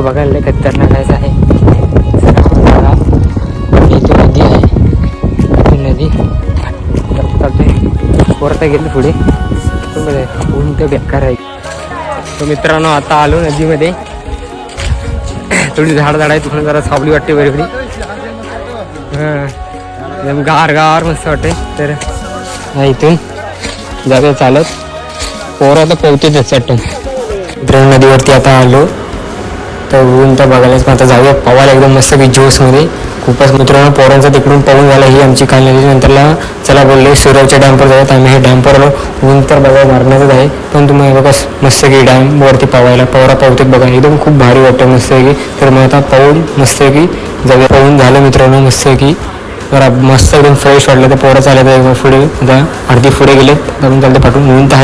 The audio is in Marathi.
बघायला खतरनाक आहे. इथे नदी आहे, इथे नदी चालते वरता गेलं पुढे ऊन तर बेकार आहे. तर मित्रांनो आता आलो नदीमध्ये. थोडी झाड आहे तिकडून जरा सावली वाटते बरी. हां एकदम गार मस्त वाटते. तर इथून जागा चालत पोरं आता पोहतेच चटून मित्रांनो नदीवरती आता आलो. तर ऊन तर बघायलाच. आता जाऊया पवायला एकदम मस्त की जोशमध्ये. खूपच मित्रांनो पोरांचा तिकडून पळून झाला. ही आमची काल नदी. नंतरला चला बोलले सुरवच्या डॅमवर जाऊयात. आम्ही हे डॅमवर आलो. ऊन तर बघा मारण्याचंच आहे, पण तुम्ही बघा मस्त की डॅमवरती पवायला पोहतेत बघा. एकदम खूप भारी वाटतं मस्त की. तर मग आता पाहून मस्त की जाऊया. पळून झालं मित्रांनो मस्त की. जरा मस्त एकदम फ्रेश वाटलं. तर पोरं चालत आहे पुढे. आता अर्धी पुढे गेलेत. आपण चालते पाठवून. ऊन तर आहे